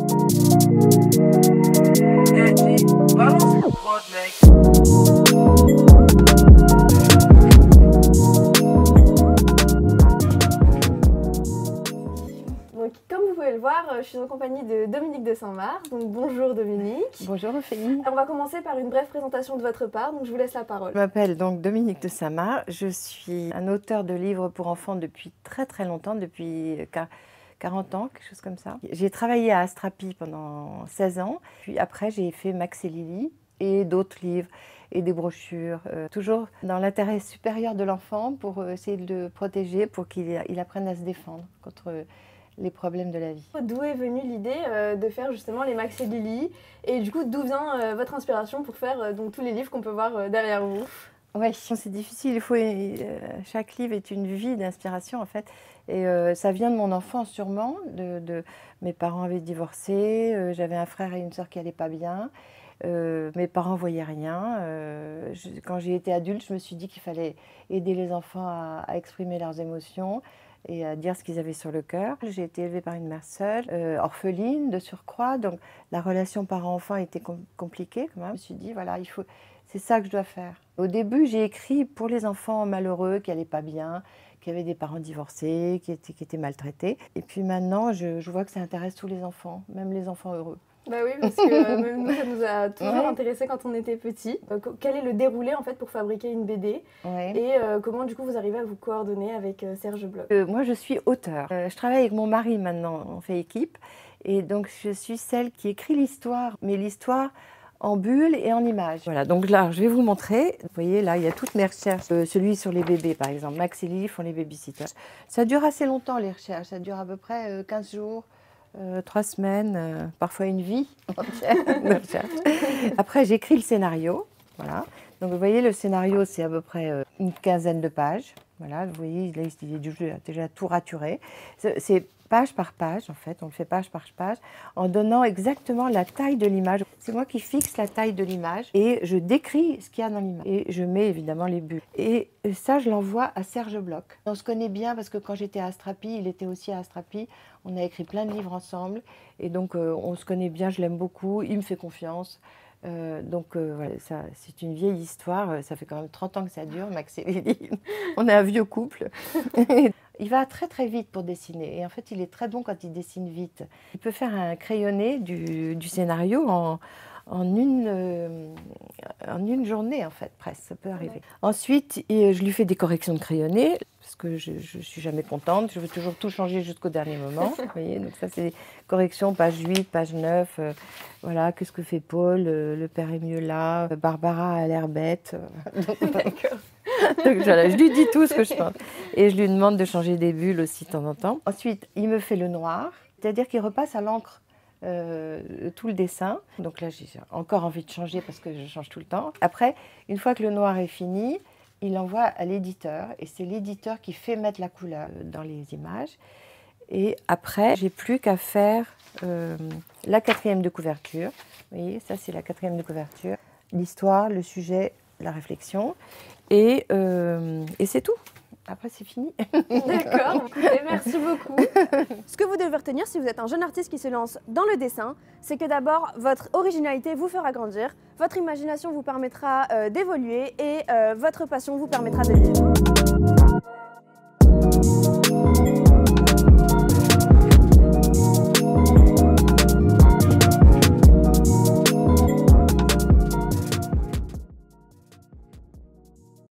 Donc, comme vous pouvez le voir, je suis en compagnie de Dominique de Saint-Mars. Donc, bonjour Dominique. Bonjour Ophélie. On va commencer par une brève présentation de votre part, donc je vous laisse la parole. Je m'appelle donc Dominique de Saint-Mars. Je suis un auteur de livres pour enfants depuis très longtemps, depuis 40 ans, quelque chose comme ça. J'ai travaillé à Astrapi pendant 16 ans. Puis après, j'ai fait Max et Lily et d'autres livres et des brochures, toujours dans l'intérêt supérieur de l'enfant pour essayer de le protéger, pour qu'il apprenne à se défendre contre les problèmes de la vie. D'où est venue l'idée de faire justement les Max et Lily, et du coup d'où vient votre inspiration pour faire donc tous les livres qu'on peut voir derrière vous? Oui, c'est difficile. Chaque livre est une vie d'inspiration en fait. Et ça vient de mon enfance sûrement. Mes parents avaient divorcé, j'avais un frère et une sœur qui n'allaient pas bien. Mes parents ne voyaient rien. Quand j'ai été adulte, je me suis dit qu'il fallait aider les enfants à exprimer leurs émotions et à dire ce qu'ils avaient sur le cœur. J'ai été élevée par une mère seule, orpheline de surcroît, donc la relation parent-enfant était compliquée quand même. Je me suis dit, voilà, c'est ça que je dois faire. Au début, j'ai écrit pour les enfants malheureux qui n'allaient pas bien, qui avaient des parents divorcés, qui étaient maltraités. Et puis maintenant, je vois que ça intéresse tous les enfants, même les enfants heureux. Bah oui, parce que même nous, ça nous a toujours intéressé quand on était petits. Quel est le déroulé en fait pour fabriquer une BD et comment du coup vous arrivez à vous coordonner avec Serge Bloch? Moi, je suis auteure. Je travaille avec mon mari maintenant, on fait équipe. Et donc, je suis celle qui écrit l'histoire, mais l'histoire en bulles et en images. Voilà, donc là, je vais vous montrer. Vous voyez, là, il y a toutes mes recherches. Celui sur les bébés, par exemple. Max et Lily font les babysitters. Ça dure assez longtemps, les recherches. Ça dure à peu près 15 jours. 3 semaines, parfois une vie entière de recherche. Après, j'écris le scénario. Voilà. Donc, vous voyez, le scénario, c'est à peu près une quinzaine de pages. Voilà, vous voyez, là, il est déjà tout raturé. C'est page par page, en fait. On le fait page par page, en donnant exactement la taille de l'image. C'est moi qui fixe la taille de l'image et je décris ce qu'il y a dans l'image. Et je mets évidemment les bulles. Et ça, je l'envoie à Serge Bloch. On se connaît bien parce que quand j'étais à Astrapi, il était aussi à Astrapi. On a écrit plein de livres ensemble. Et donc, on se connaît bien, je l'aime beaucoup. Il me fait confiance. Voilà, c'est une vieille histoire, ça fait quand même 30 ans que ça dure, Max et Lily. On est un vieux couple. Il va très vite pour dessiner et en fait il est très bon quand il dessine vite. Il peut faire un crayonné du scénario en une journée en fait, presque, ça peut arriver. Ensuite, je lui fais des corrections de crayonné parce que je ne suis jamais contente, je veux toujours tout changer jusqu'au dernier moment. Vous voyez, donc ça c'est des corrections, page 8, page 9, voilà, qu'est-ce que fait Paul, le père est mieux là, Barbara a l'air bête. D'accord. Donc voilà, je lui dis tout ce que je pense. Et je lui demande de changer des bulles aussi de temps en temps. Ensuite, il me fait le noir, c'est-à-dire qu'il repasse à l'encre tout le dessin. Donc là, j'ai encore envie de changer parce que je change tout le temps. Après, une fois que le noir est fini, il l'envoie à l'éditeur et c'est l'éditeur qui fait mettre la couleur dans les images. Et après, j'ai plus qu'à faire la 4e de couverture. Vous voyez, ça c'est la 4e de couverture. L'histoire, le sujet, la réflexion. Et c'est tout. Après, c'est fini. D'accord, merci beaucoup. Ce que vous devez retenir si vous êtes un jeune artiste qui se lance dans le dessin, c'est que d'abord, votre originalité vous fera grandir, votre imagination vous permettra d'évoluer et votre passion vous permettra de vivre.